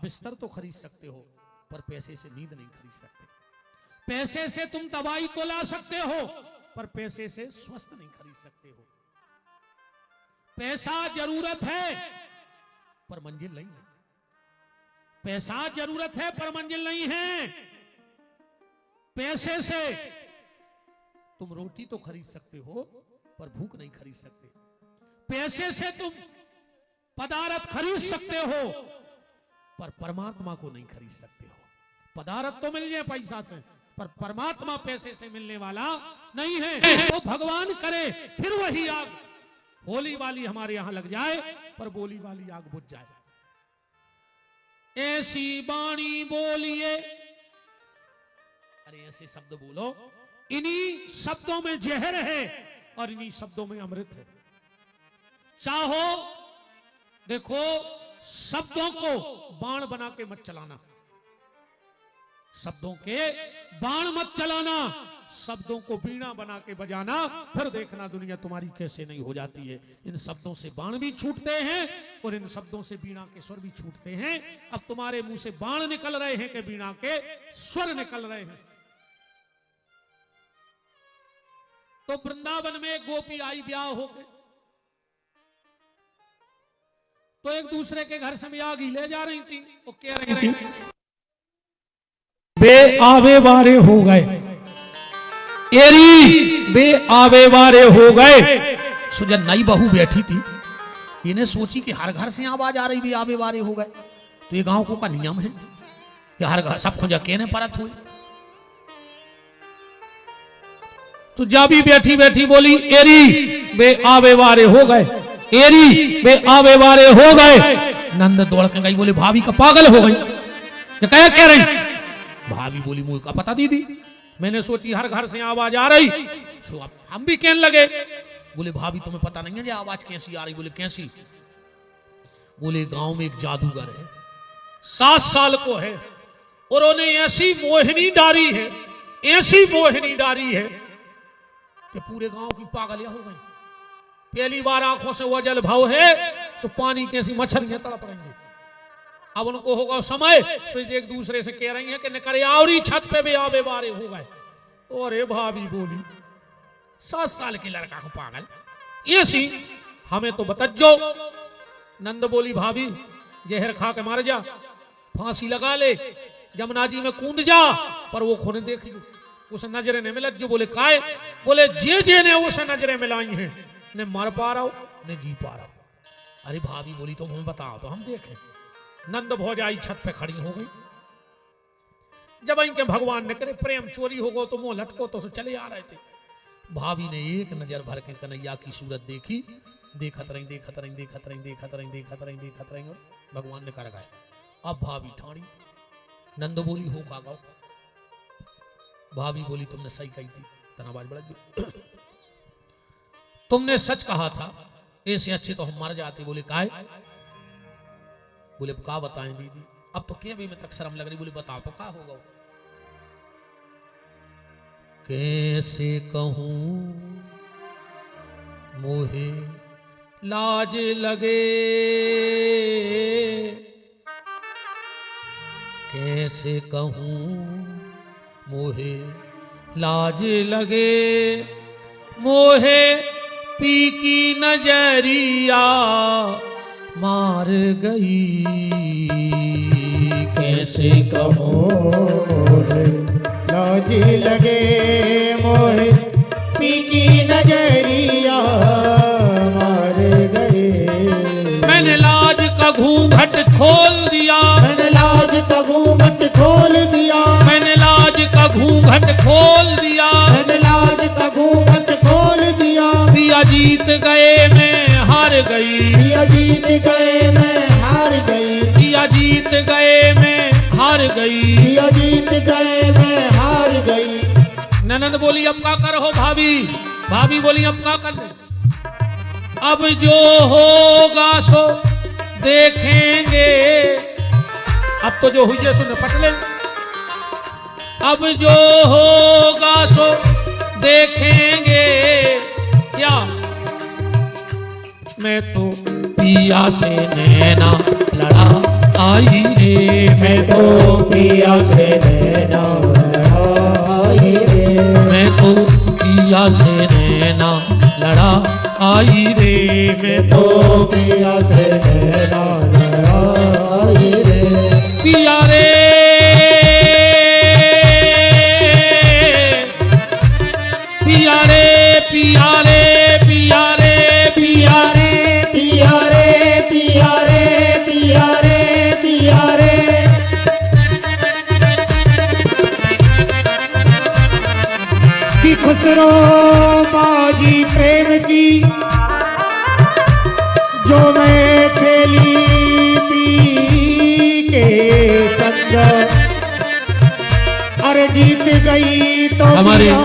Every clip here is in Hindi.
बिस्तर तो खरीद सकते हो, पर पैसे से नींद नहीं खरीद सकते। पैसे से तुम दवाई तो ला सकते हो, पर पैसे से स्वस्थ नहीं खरीद सकते हो। पैसा जरूरत है पर मंजिल नहीं है। पैसा जरूरत है पर मंजिल नहीं है। पैसे से तुम रोटी तो खरीद सकते हो, पर भूख नहीं खरीद सकते। पैसे से तुम पदार्थ खरीद सकते हो, पर परमात्मा को नहीं खरीद सकते हो। पदार्थ तो मिल जाए पैसा से, पर परमात्मा पैसे से मिलने वाला नहीं है। तो भगवान करे फिर वही आग होली वाली हमारे यहां लग जाए, पर बोली वाली आग बुझ जाए। ऐसी वाणी बोलिए, अरे ऐसे शब्द बोलो, इन्हीं शब्दों में जहर है और इन्हीं शब्दों में अमृत है। चाहो देखो, शब्दों को बाण बना के मत चलाना, शब्दों के बाण मत चलाना, शब्दों को बीणा बना के बजाना, फिर देखना दुनिया तुम्हारी कैसे नहीं हो जाती है। इन शब्दों से बाण भी छूटते हैं और इन शब्दों से बीणा के स्वर भी छूटते हैं। अब तुम्हारे मुंह से बाण निकल रहे हैं कि बीणा के स्वर निकल रहे हैं। तो वृंदावन में एक गोपी आई ब्याह हो गए, तो एक दूसरे के घर से मियागी ले जा रही थी। वो कह रही थी बे आवे वारे हो गए, एरी बे आवे वारे हो गए। सो जब नई बहू बैठी थी, इन्हें सोची कि हर घर से आवाज आ रही बे आवे वारे हो गए, तो ये गांव को का नियम है कि हर घर सब खुजा कहने परत हुई। तो जब भी बैठी बैठी बोली एरी बे आवे वारे हो गए, एरी बे आवे वारे हो गए। नंद दौड़ के गई, बोले भाभी का पागल हो गई, क्या कह रही? भाभी बोली मुझे का पता दीदी, मैंने सोची हर घर से आवाज आ रही, सो अब हम भी कहने लगे। बोले भाभी तुम्हें पता नहीं है ये आवाज कैसी आ रही? बोले कैसी? बोले गांव में एक जादूगर है, 7 साल को है, और उन्हें ऐसी मोहिनी डारी है, ऐसी मोहिनी डारी है कि पूरे गांव की पागलियां हो गई। पहली बार आंखों से वजल भाव है, तो पानी कैसी मच्छरियां तड़प रही हैं। अब उनको होगा समय, तो एक दूसरे से कह रही हैं कि निकरे आवरी छत पे भी आवे वारे हो गए। अरे भाभी बोली 7 साल के लड़का को पागल, ऐसी हमें तो बतज्जो। नंद बोली भाभी जहर खा के मार जा, फांसी लगा ले, जमुना जी में कूद जा, पर वो खुद देखी उसे नजरे ने मिलत जो। बोले काय? बोले जे ने उसे नजरे मिलाई हैं, ने मर पा रहा हो ने जी पा रहा हो। अरे भाभी बोली तुम हमें बताओ तो हम देखें। नंद भौजाई छत पे खड़ी हो गई। जब इनके भगवान ने करे प्रेम चोरी हो गो तो मुंह लटको, तो चले आ रहे थे। भाभी ने एक नजर भर के कन्हैया की सूरत देखी, देखत रही देखत रही देखत रही देखत रही देखत रही देखत रही, और भगवान ने कर गए। अब भाभी ठाणी। नंद बोली हो का गाओ? भाभी बोली तुमने सही कही थी, आवाज बढ़, तुमने सच कहा था, ऐसे अच्छे तो हम मर जाते। बोले काहे? बोले का बताएं दीदी, अब तो क्या भी मैं तक शर्म लग रही। बोले बताओ तो का होगा? कैसे कहूं मोहे लाज लगे, कैसे कहूं मोहे लाज लगे, मोहे पी की नजरिया मार गई। कैसे कहो लाज लगे, मोहे पी की नजरिया मार गए। मैंने लाज का घूंघट खोल दिया, मैंने लाज का घूंघट खोल दिया, मैंने लाज का घूंघट खोल दिया, मैंने लाज का घूंघट खोल दिया। दिया जीत गए मैं हार गई, दिया जीत गए मैं हार गई, दिया जीत गए मैं हार गई, दिया जीत गए मैं हार गई। ननद बोली अब क्या कर हो भाभी? भाभी बोली अब क्या कर? अब जो होगा सो देखेंगे, अब तो जो हुई है सो निपट ले। अब जो होगा सो देखेंगे, क्या मैं तो पिया से नैना लड़ा आई रे मैं तो पिया से नैना लड़ाई रे मैं तो पिया से नैना लड़ा आई रे मैं तो तो पिया से नैना लड़ाई रे पिया रे पिया रे पिया रे पिया रे पिया रे पिया रे पिया रे पिया रे पिया रे की खुसरो बाजी प्रेम की जो मैं खेली पी के संग अरे जीत गई तो हमारे पिया।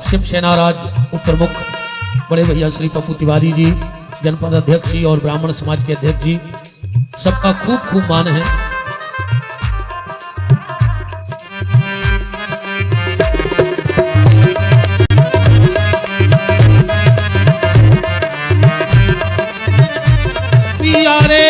शिवसेना राज उत्तर मुख बड़े भैया श्री पप्पू तिवारी जी, जनपद अध्यक्ष जी और ब्राह्मण समाज के अध्यक्ष जी, सबका खूब खूब मान है। पिया रे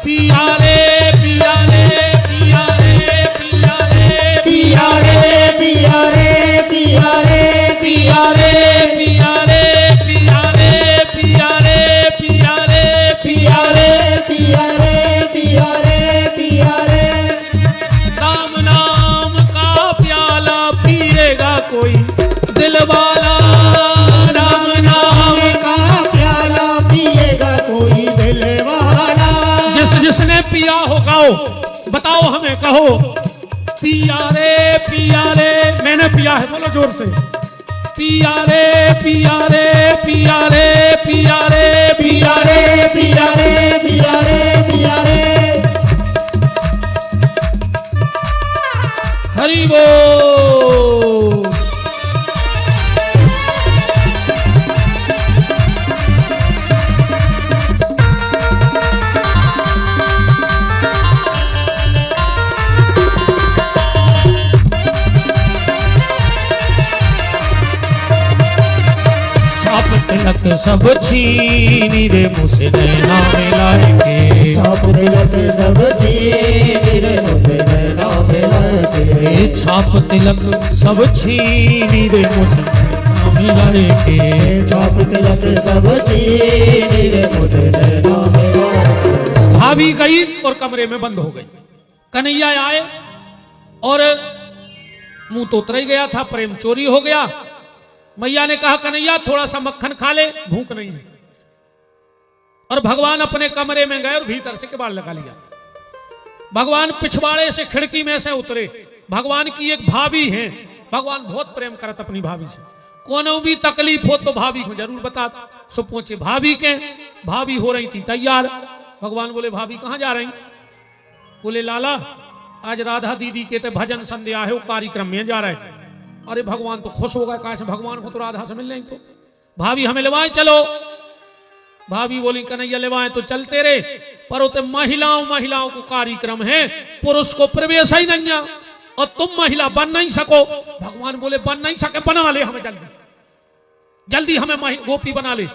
पिया रे पिया रे पिया रे पिया रे पिया रे पिया रे पिया रे पिया रे पिया रे पिया रे पिया रे पिया रे पिया रे पिया रे पिया रे पिया रे राम नाम का प्याला पिएगा कोई दिल वाला राम नाम का प्याला पिएगा कोई दिल वाला जिसने पिया हो गाओ बताओ हमें कहो पिया रे मैंने पिया है बोलो जोर से पिया रे पिया रे पिया रे पिया रे पिया रे पिया रे पिया रे पिया रे हरि बोल। छाप तिलक सब छीनी रे मुझसे नैना मिलाए के सब तिलक सब चीर मुझे नैना मिलाए के छाप तिलक सब छीनी रे मुझसे नैना मिलाए के छाप तिलक सब चीर मुझे नैना मिलाए के भाभी गई और कमरे में बंद हो गई। कन्हैया आए और मुंह तो उतर ही गया था, प्रेम चोरी हो गया। मैया ने कहा कन्हैया थोड़ा सा मक्खन खा ले, भूख नहीं है। और भगवान अपने कमरे में गए और भीतर से किवाड़ लगा लिया। भगवान पिछवाड़े से खिड़की में से उतरे। भगवान की एक भाभी है, भगवान बहुत प्रेम करत अपनी भाभी से। कोनो भी तकलीफ हो तो भाभी को जरूर बता। सो पहुंचे भाभी के, भाभी हो रही थी तैयार। भगवान बोले भाभी कहां जा रही? बोले लाला आज राधा दीदी के ते भजन संध्या है, वो कार्यक्रम में जा रहे। अरे भगवान तो खुश हो गए, कहा से भगवान को तो राधा से मिल रही। तो भाभी हमें लेवाएं चलो। भाभी बोली कन्हैया लेवाएं तो चलते रहे, पर उते महिलाओं को कार्यक्रम है, पुरुष को प्रवेश ही नहीं है और तुम महिला बन नहीं सको। भगवान बोले बन नहीं सके, बना ले हमें जल्दी जल्दी, हमें गोपी बना ले।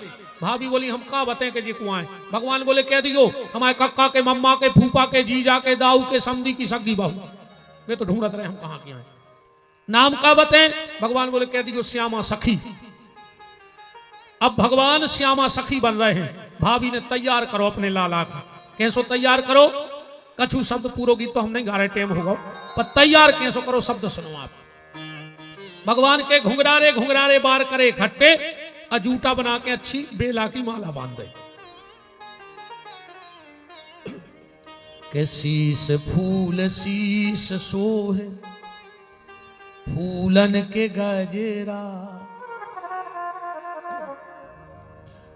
भाभी बोली हम का बताएं कि जी को आए। भगवान बोले कह दियो हमारे कक्का के, मम्मा के, फूफा के, जीजा के, दाऊ के, समधी की सगी बहू। वे तो ढूंढत रहे हम कहां के आए। नाम का बताएं? भगवान बोले कह दियो श्यामा सखी। अब भगवान श्यामा सखी बन रहे हैं। भाभी ने तैयार करो अपने लाला का। कैसो तैयार करो? कछु शब्द पूरो गीत तो हम नहीं गा रहे, टाइम होगा, पर तैयार कैसो करो शब्द सुनो आप। भगवान के घुंघरारे घुंघरारे बार करे इकट्ठे, अजूटा बना के अच्छी बेला की माला बांध दे। के शीस फूल शीस सोहे फूलन के गजेरा,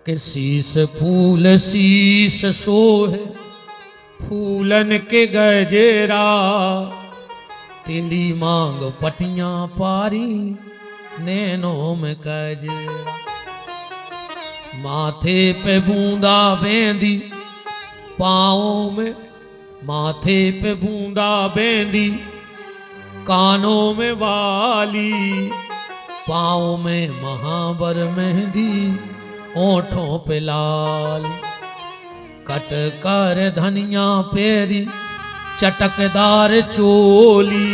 के शीस फूल शीस सोहे फूलन के गजेरा, तिली मांग पटियां पारी नैनों में गजेरा, माथे पे बूंदा बेंदी पाँव में, माथे पे बूंदा बेंदी कानों में बाली, पाँव में महावर मेहंदी, ओठों पे लाल, कट कर धनिया पेरी, चटकदार चोली,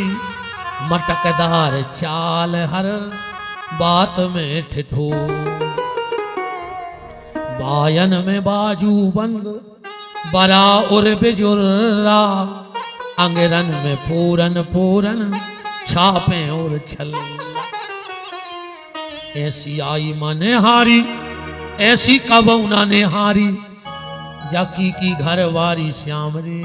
मटकदार चाल, हर बात में ठिठोल, बायन में बाजू बंद, बड़ा और बिजुर्रा, अंगरन में पूरन पूरन, छापे और छल। ऐसी आई मने हारी, ऐसी कबौना ने हारी, जाकी की घर वारी श्याम रे।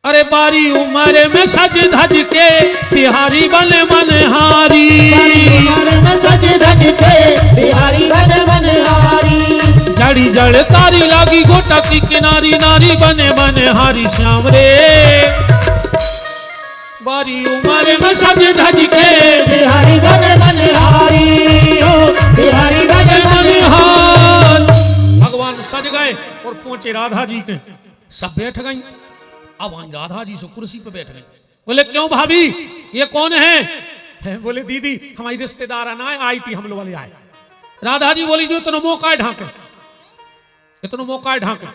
अरे बारी उम्र में सज धज के, बिहारी बने मनहारी, उम्र में सज धज के, बिहारी बने मनहारी, जड़ी जड़ तारी लागी गोटा की किनारी, नारी बने मनहारी श्याम रे। बारी उम्र में सज धज के, बिहारी बने मनहारी, हो बिहारी बने मनहारी। भगवान सज गए और पहुंचे राधा जी के, सब बैठ गई। अब आई राधा जी से कुर्सी पे बैठ गई। बोले क्यों भाभी, ये कौन है? बोले दीदी हमारी रिश्तेदार आई थी, हम लोग वाले आए। राधा जी बोली जो इतना मौका है ढांके, इतना मौका है ढांके।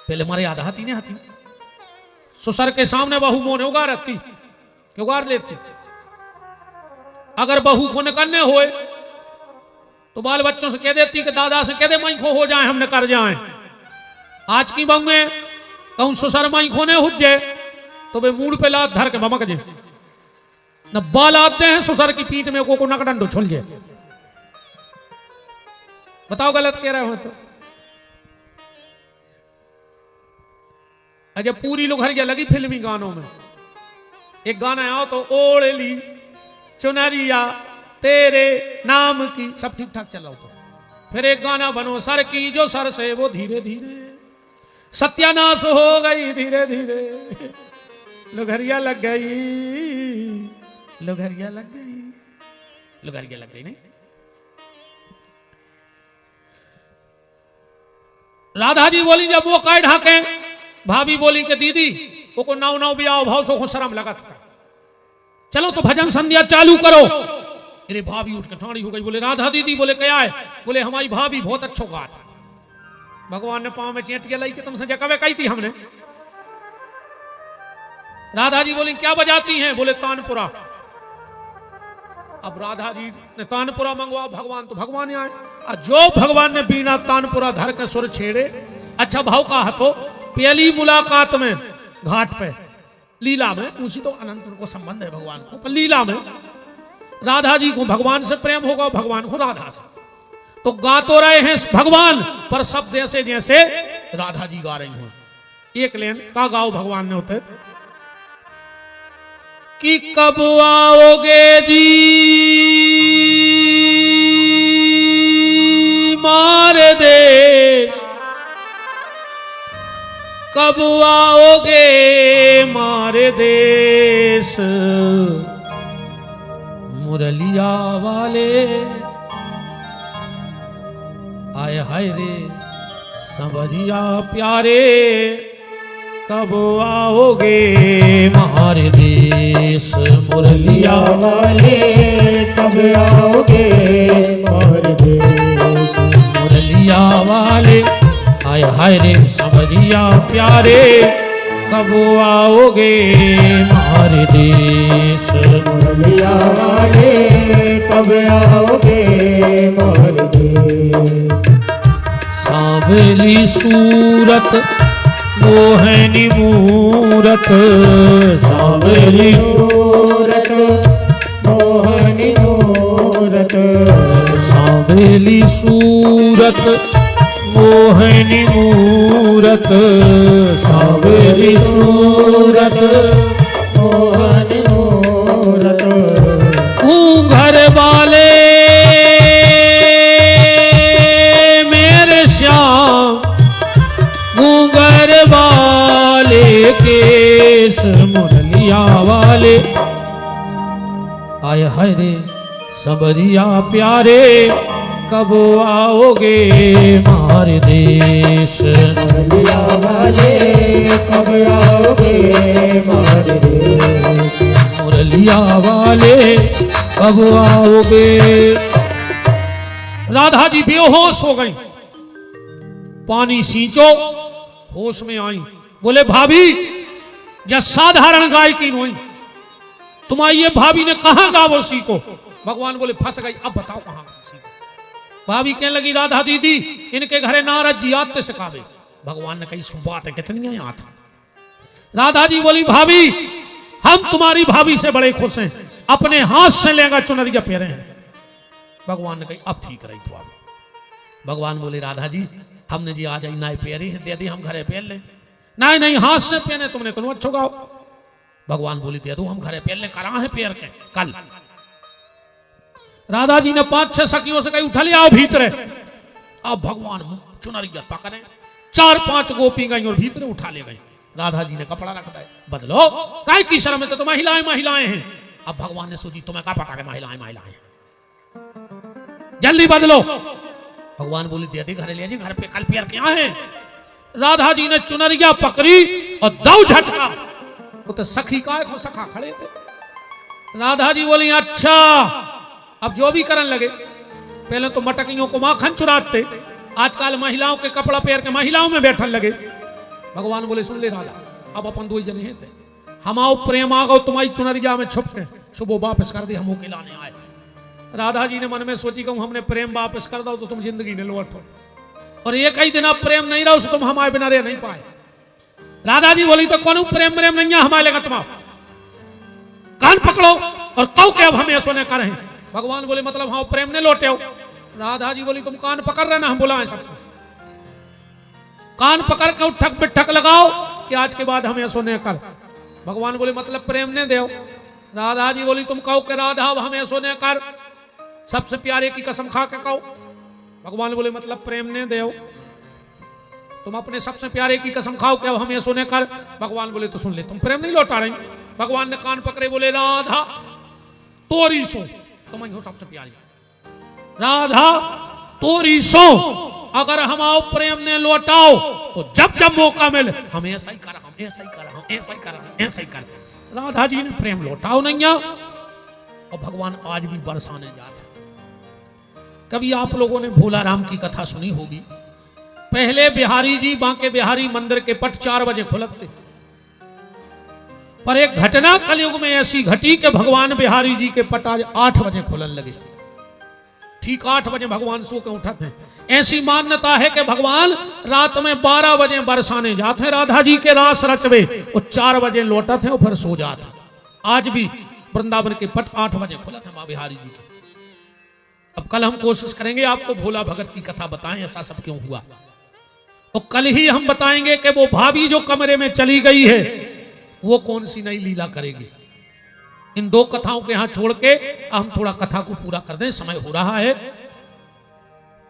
पहले मारे याद हाथी ने हाथी ससुर के सामने बहू मोने उगार रखती कि उगार लेती। अगर बहू को निकलने होए तो बाल बच्चों से कह देती कि दादा से कह दे मई खो हो जाए, हमने कर जाए। आज की बहू में कहूं ससुर मई खोने हुज्जे तो वे मूड पे लात धर के बमक जे न बाल आते हैं ससुर की पीठ में को नकडंडो छुल जे। बताओ गलत कह रहे हो तो? जब पूरी लुघरिया लगी फिल्मी गानों में, एक गाना आओ तो ओढ़ ली चुनरिया तेरे नाम की, सब ठीक ठाक चल रहा हो तो फिर एक गाना बनो सर की जो सर से वो धीरे धीरे सत्यानाश हो गई, धीरे धीरे लुघरिया लग गई, लुघरिया लग गई, लुघरिया लग गई। नहीं राधा जी बोली जब वो काय ढाके, भाभी बोली कि दीदी वो को नाव नाव भी आओ भाव सो को शर्म लगा था, चलो तो भजन संध्या चालू करो। अरे भाभी उठ के ठाड़ी हो गई। बोले राधा दीदी, बोले क्या है? बोले हमारी भाभी बहुत अच्छो गात। भगवान ने पांव में चेटिया लाई कि तुमसे जगह कही थी हमने। राधा जी बोली क्या बजाती हैं? बोले तानपुरा। अब राधा जी ने तानपुरा मंगवा, भगवान तो भगवान आए। जो भगवान ने बीना तानपुरा धर के सुर छेड़े। अच्छा भाव कहा तो पहली मुलाकात में घाट पे लीला में, उसी तो अनंत को संबंध है भगवान को, पर लीला में राधा जी को भगवान से प्रेम होगा, भगवान को राधा से। तो गा तो रहे हैं भगवान, पर शब्द ऐसे जैसे राधा जी गा रही हो। एक लेन का गाओ भगवान ने होते कि कब आओगे जी मारे देश, कब आओगे मारे देश, मुरलिया वाले आए हाय रे संवरिया प्यारे, कब आओगे मारे देश, मुरलिया वाले कब आओगे मारे देश, मुरलिया वाले आए हाय रे संवरिया प्यारे, कब आओगे मारे देश, मुरलिया वाले कब आओगे मारे देश। सांवली सूरत मोहनी मूरत, सांवली सूरत मोहनी मूरत, सांवली सूरत मोहनी मूरत, सांवली सूरत मोहनी मूरत, घूंघर वाले मेरे श्याम, घूंघर वाले केस, मुरलिया वाले आय हाय रे सबरिया प्यारे, कब आओगे मारे देश। मुरलिया वाले कब आओगे हमारे देश। मुरलिया वाले कब आओगे। राधा जी बेहोश हो गई, पानी सींचो, होश में आई। बोले भाभी जब साधारण गायकी नहीं, तुम आइए भाभी ने कहां गावो सीखो। भगवान बोले फंस गई, अब बताओ कहां सीखो। भाभी कहने लगी राधा दीदी इनके घरे नारद जी आते सिखावे। भगवान ने कही सुन बात है कितनी है आते। राधा जी बोली भाभी हम तुम्हारी भाभी से बड़े खुश हैं, अपने हाथ से लेगा चुनरिया पहरे हैं। भगवान ने कही अब ठीक रही तो आप। भगवान बोले राधा जी हमने जी आज नए पेरी है, दे दी हम घरे पहन ले। नहीं नहीं हाथ से पहने तुमने कल अच्छो गाओ। भगवान बोली दे दो हम घरे पहन ले, करा है पेर के कल। राधा जी ने 5-6 सखियों से कही उठा लिया आओ भीतर। अब भगवान चुनरिया पकड़े, 4-5 गोपी गई और भीतर उठा ले गई। राधा जी ने कपड़ा रखता है बदलो, काय की शर्म है तो महिलाएं महिलाएं हैं। अब भगवान ने सोची तुम्हें क्या पता है महिलाएं महिलाएं, जल्दी बदलो। भगवान बोली दे दी घरे ले जी, घर पे कल पेर क्या है। राधा जी ने चुनरिया पकड़ी और दौ झटका, वो तो सखी का को सखा खड़े थे। राधा जी बोली अच्छा अब जो भी करने लगे, पहले तो मटकियों को माखन चुराते, आजकल महिलाओं के कपड़ा पहन के महिलाओं में बैठन लगे। भगवान बोले सुन ले राधा अब अपन 2 जने हैं, हम आओ प्रेम आ गो तुम्हारी चुनरिया में छुप के सुबह वापस कर दे, हम के लाने आए। राधा जी ने मन में सोची कहूं हमने प्रेम वापस कर दो तो तुम जिंदगी ने लौटो, और एक ही दिन आप प्रेम नहीं रहो तो तुम हमारे बिना रह नहीं पाए। राधा जी बोली तो कौन प्रेम प्रेम नहीं है हमारे लेगा, तुम कान पकड़ो और कहो के अब हम ऐसा नहीं कर रहे हैं। भगवान बोले मतलब हाँ प्रेम ने लौटे हो। राधा जी बोली तुम कान पकड़ रहे ना, हम बुलाए सबसे, कान पकड़ के ठक बिठक लगाओ कि आज के बाद हम ऐसा नहीं कर। भगवान बोले मतलब प्रेम ने दो। राधा जी बोली तुम कहो कि राधा अब हम ऐसा नहीं कर, सबसे प्यारे की कसम खा के कहो। भगवान बोले मतलब प्रेम ने दो, तुम अपने सबसे प्यारे की कसम खाओ कि अब हम ऐसा नहीं कर। भगवान बोले तो सुन ले तुम प्रेम नहीं लौटा रही। भगवान ने कान पकड़े बोले राधा तोरी सो तुम हो सबसे प्यारी, राधा तोरी सो अगर हम आओ प्रेम ने लौटाओ तो जब जब मौका मिले हम ऐसा ही कर, हम ऐसा ही कर, हम ऐसा ही कर, हम ऐसा ही कर। राधा जी ने प्रेम लौटाओ नहीं आ, और भगवान आज भी बरसाने जाते। कभी आप लोगों ने भोला राम की कथा सुनी होगी। पहले बिहारी जी बांके बिहारी मंदिर के पट 4 बजे खुलते, पर एक घटना कलयुग में ऐसी घटी कि भगवान बिहारी जी के पट आज 8 बजे खुलन लगे। ठीक 8 बजे भगवान सो के उठते हैं। ऐसी मान्यता है कि भगवान रात में 12 बजे बरसाने जाते हैं, राधा जी के रास रचवे और 4 बजे लौटते हैं और फिर सो जाते। आज भी वृंदावन के पट 8 बजे खुला था मां बिहारी जी के। अब कल हम कोशिश करेंगे आपको भोला भगत की कथा बताएं ऐसा सब क्यों हुआ, और कल ही हम बताएंगे कि वो भाभी जो कमरे में चली गई है वो कौन सी नई लीला करेगी। इन 2 कथाओं के यहां छोड़ के हम थोड़ा कथा को पूरा कर दें, समय हो रहा है।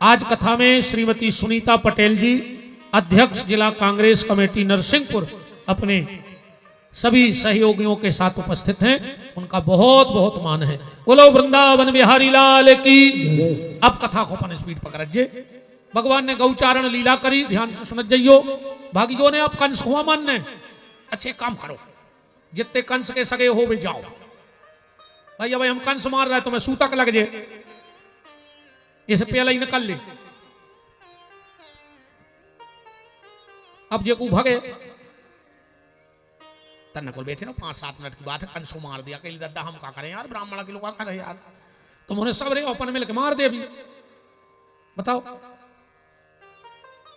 आज कथा में श्रीमती सुनीता पटेल जी अध्यक्ष जिला कांग्रेस कमेटी नरसिंहपुर अपने सभी सहयोगियों के साथ उपस्थित हैं, उनका बहुत बहुत मान है। बोलो वृंदावन बिहारी लाल की। अब कथा को अपन स्पीड पकड़िए। भगवान ने गौचारण लीला करी, ध्यान से सुन जाइयो। भागियों ने अब कंस हुआ मानने, अच्छे काम करो, जितने कंस के सगे हो भी जाओ। भैया भाई हम कंस मार रहे तुम्हें सूतक लग जाए, इसे पहले ही निकल ले। अब जे को भगे तन्ना को बैठे ना 5-7 मिनट की बात है, कंसो मार दिया। कहीं दद्दा हम क्या करें यार, ब्राह्मण के लोग क्या करें यार, तुमने सब रे अपन मिलकर मार दे। अभी बताओ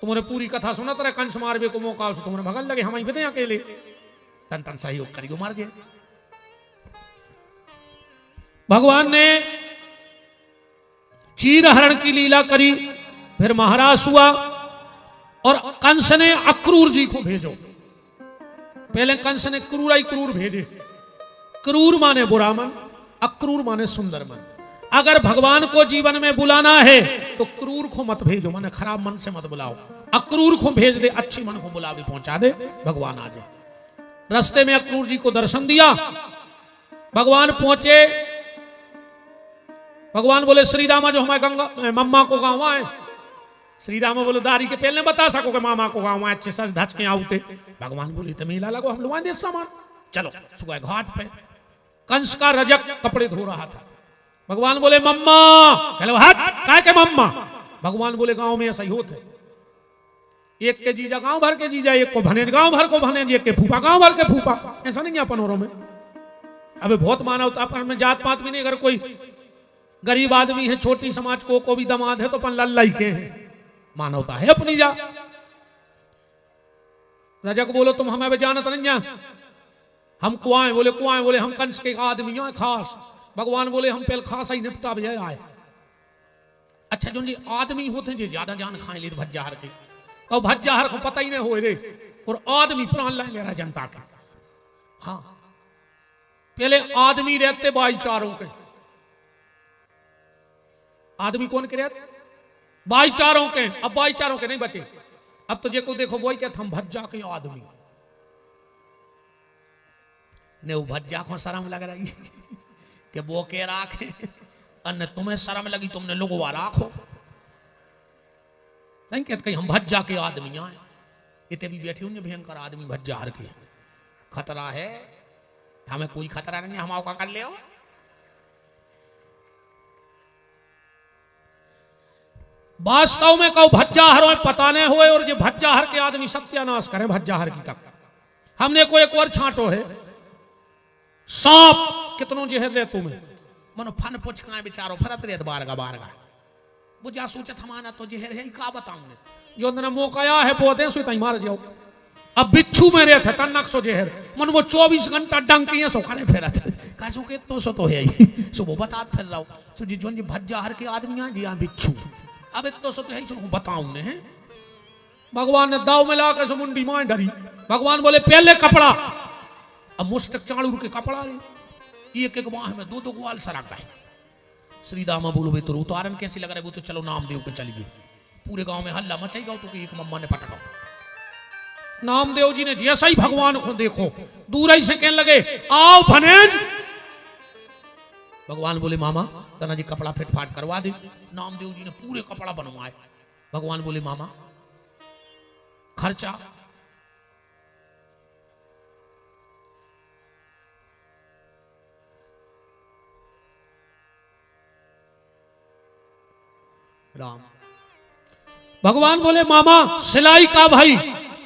तुमने पूरी कथा सुना तरह कंस मारवे को मौका तुमने भगल लगे, हम ही अकेले तन तन सहयोग करियो मार दिए। भगवान ने चीरहरण की लीला करी, फिर महाराज हुआ और कंस ने अक्रूर जी को भेजो। पहले कंस ने क्रूर ही क्रूर भेजे। क्रूर माने बुरा मन, अक्रूर माने सुंदर मन। अगर भगवान को जीवन में बुलाना है तो क्रूर को मत भेजो, माने खराब मन से मत बुलाओ। अक्रूर को भेज दे, अच्छी मन को बुला भी पहुंचा दे, भगवान आ जाए। रास्ते में अक्रूर जी को दर्शन दिया, भगवान पहुंचे भगवान बोले श्री रामा जो हमारे गंगा मम्मा को गाँव आए। श्री रामा बोले दारी के पहले बता सको कि मामा को गाँव आए अच्छे सच धच के आउते। भगवान बोले तो मेला लगो हम लोग दे सामान। चलो सुबह घाट पे कंस का रजक कपड़े धो रहा था। भगवान बोले मम्मा, हेलो हट काय के मम्मा। भगवान बोले गांव में ऐसा ही होता है, एक के जीजा गांव भर के जीजा, एक को भनेज गांव भर को भनेज, एक के फूफा गांव भर के फूफा। ऐसा नहीं है अपन औरों में। अबे बहुत मानवता अपन में जात पात भी नहीं। अगर कोई गरीब आदमी है छोटी समाज को भी दमाद है तो अपन लल्लाई के हैं, मानवता है अपनी जा। रजक बोलो तुम हमें जानत नहीं जा, हम कुआं बोले कुआं बोले हम कंस के आदमी हैं खास। भगवान बोले हम पहले खास ही निपटा बजाय आए। अच्छा जो जी आदमी होते हैं ज्यादा जान खाए ले भज्जाहर के, और भज्जाहर को पता ही नहीं हो रे, और आदमी प्राण लाए ले रहा जनता के। हाँ पहले आदमी रहते भाईचारों के, आदमी कौन के रहते भाईचारों के। अब भाईचारों के नहीं बचे। अब तो जे को देखो वही कहते हम भज्जा के आदमी ने। वो भज्जा को शर्म लग रही कि वो के राखे, अन्य तुम्हें शर्म लगी तुमने लोगों राखो। नहीं कहते कहीं हम भज्जा के आदमी आए। इतने भी बैठे होंगे भयंकर आदमी भज्जा हर के। खतरा है, हमें कोई खतरा नहीं, हम आपका कर ले। वास्तव में कहो भज्जाहर में पता नहीं हुए, और जो भज्जाहर के आदमी सत्यानाश करें भज्जाहर की तक। हमने को एक और छांटो है सांप कितनों जहर ले तुम्हें मनो फन पुछ का बेचारो फरत रेत बारगा बारगा। वो जा सोचत हमारा तो जहर है का बताऊं जो ना मौकाया है बोते सो तई मार जाओ। अब बिच्छू में रहते तन्नक सो जहर मन वो 24 घंटा डंकी सो खड़े फेरत कैसो के तो है सो वो बता फिर रहा सो जी जोन जी भज्जाहर के आदमी जी हां बिच्छू। अब इतो सो तो है सो बताऊं ने। भगवान ने दाव में ला के सो मुंडी मार डरी। भगवान बोले पहले कपड़ा। अब मुष्टक चाणूर के कपड़ा एक एक बाह में दो ग्वाल सरा का है। श्री रामा बोलो भाई तो उतारन कैसे लग रहा है। वो तो चलो नामदेव के चलिए। पूरे गांव में हल्ला मचाएगा तो एक मम्मा ने पटका। नामदेव जी ने जैसा ही भगवान को देखो दूर ही से कहने लगे आओ भनेज। भगवान बोले मामा तना जी कपड़ा फिट फाट करवा दे। नामदेव जी ने पूरे कपड़ा बनवाए। भगवान बोले मामा खर्चा। राम भगवान बोले मामा सिलाई का भाई।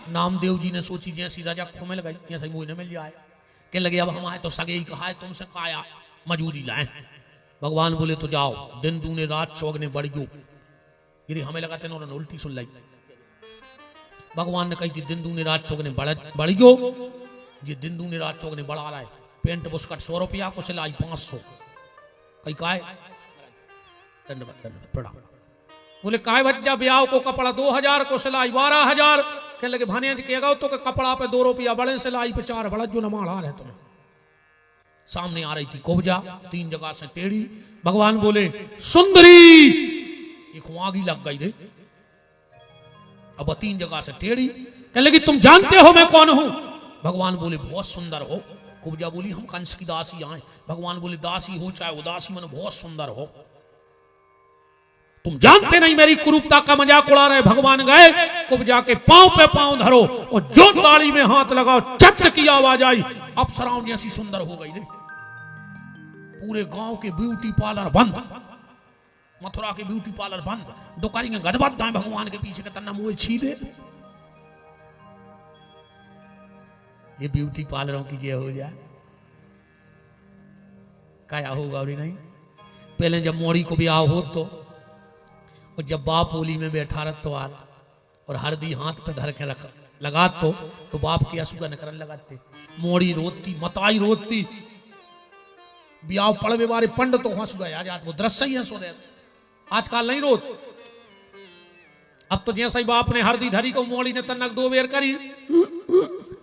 नामदेव जी ने सोची जैसी राजा खोमे लगाई जैसे मुझे न मिल जाए। कह लगे अब हम आए तो सगे ही कहा है तुमसे काया मजूरी लाए। भगवान बोले तो जाओ दिन दूने रात चौगने बढ़ गयो। यदि हमें लगा तेन उल्टी सुन लाई। भगवान ने कही कि दिन दूने रात चौगने बढ़ गयो। ये दिन दूने रात चौगने बढ़ा रहा है। पेंट बुस्कट 100 रुपया को सिलाई 500। कही काय प्रणाम। बोले काय बच्चा ब्याह को कपड़ा 2000 को सिलाई 12000। कहने लगे भाने कहेगा तो के कपड़ा पे 2 रुपया बढ़े सिलाई पे 4 बढ़ा जो न माड़ा रहे तुम्हें। सामने आ रही थी कुब्जा 3 जगह से टेढ़ी। भगवान बोले सुंदरी एक आगी लग गई रे। अब 3 जगह से टेढ़ी। कहने लगी तुम जानते हो मैं कौन हूं। भगवान बोले बहुत सुंदर हो। कुब्जा बोली हम कंस की दासी आए। भगवान बोले दासी हो चाहे उदासी मन बहुत सुंदर हो। तुम जानते नहीं मेरी कुरूपता का मजाक उड़ा रहे। भगवान गए कुब्जा के पांव पे पांव धरो और जो ताली में हाथ लगाओ चट की आवाज आई। अप्सराओं जैसी सुंदर हो गई रे। पूरे गांव के ब्यूटी पार्लर बंद। मथुरा के ब्यूटी पार्लर बंद। दुकानी के गदबद दाएं भगवान के पीछे के तन्ना मुंह छी दे। ये ब्यूटी पार्लरों की जय हो जाए क्या होगा और नहीं। पहले जब मोड़ी को भी आओ हो तो और जब बाप होली में बैठा रतवार और हरदी हाथ पे धर के रख लगा तो बाप की असुगा नकरन लगाते। मोड़ी रोती मताई रोती ब्याह पड़वे वाले पंड तो हंस गए। आज वो दृश्य ही हंसो रहे। आजकल नहीं रोत। अब तो जैसा ही बाप ने हरदी धरी को मोड़ी ने तनक 2 बेर करी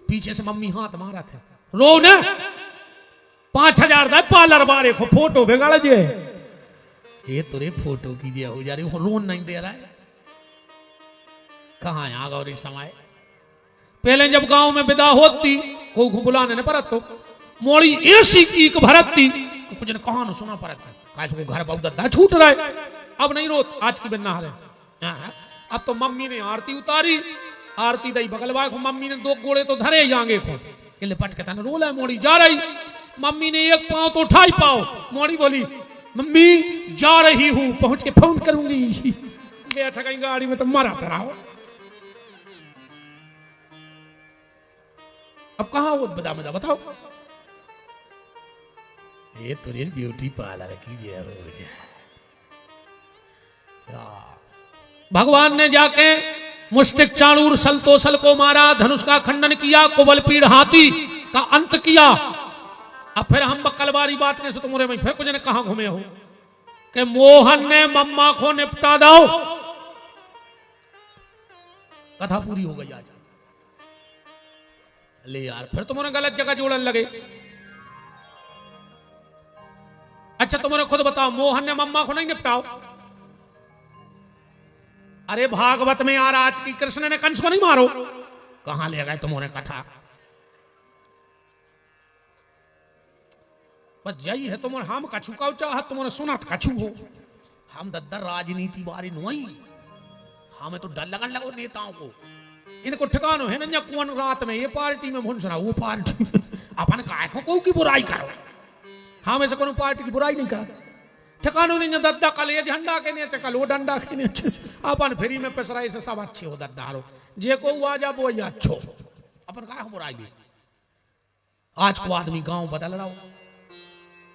पीछे से मम्मी हाथ मारा थे रो न 5000 दा पार्लर बारे को फोटो बेगाड़ जे ये तुरे फोटो की जे हो जा रही लोन नहीं दे रहा है। कहां है आगा और इस समय। पहले जब गांव में विदा होती को बुलाने ने परत तो मोड़ी ऐसी कीक भरती कुछ ने कहा न सुना पड़ा काश को घर बहुत दद्दा छूट रहा है। अब नहीं रोत, आज की बिना हारे। अब तो मम्मी ने आरती उतारी, आरती दई बगलवा को मम्मी ने 2 गोड़े तो धरे आगे को कि लिपट के तने रोला मोड़ी जा रही। मम्मी ने एक पांव तो उठाई, पाओ मोड़ी बोली मम्मी जा रही हूं, पहुंच के फोन करूंगी। बैठा गई गाड़ी में तो मरा तराओ। अब कहां वो बता मजा बताओ। ये तो रियल ब्यूटी पार्लर कीजिए। भगवान ने जाके मुष्टिक चाणूर सलतोसल को मारा, धनुष का खंडन किया, कुबल पीड़ हाथी का अंत किया। अब फिर हम बकलवारी बात कैसे तुम्हारे में फिर कुछ ने कहा घूमे हो कि मोहन ने मम्मा को निपटा दो। कथा पूरी हो गई आज। ले यार फिर तुम्हारे गलत जगह जोड़न लगे। अच्छा तुम्हारे खुद बताओ, मोहन ने मम्मा को नहीं निपटाओ? अरे भागवत में यार आज की कृष्ण ने कंस को नहीं मारो, कहां ले गए तुम्हारे कथा। बस यही है तुम्हारे हम कछु का चाहत, तुम्हारे सुनत कछु हो। हम दद्दर राजनीति बारी नहीं, हमें तो डर लगन लगो नेताओं को। इनको ठिकानो है ना कौन रात में ये पार्टी में भून सुना वो पार्टी अपन काय को की बुराई करो। हम ऐसे कोनो पार्टी की बुराई नहीं कर ठिकानो नहीं। दद्दा कल ये झंडा के नीचे, कल वो डंडा के नीचे, अपन फ्री में पेसराई से सब अच्छे हो दद्दा रो जे को आ जा वो अच्छो अपन काय बुराई भी। आज को आदमी गांव बदल रहा हो,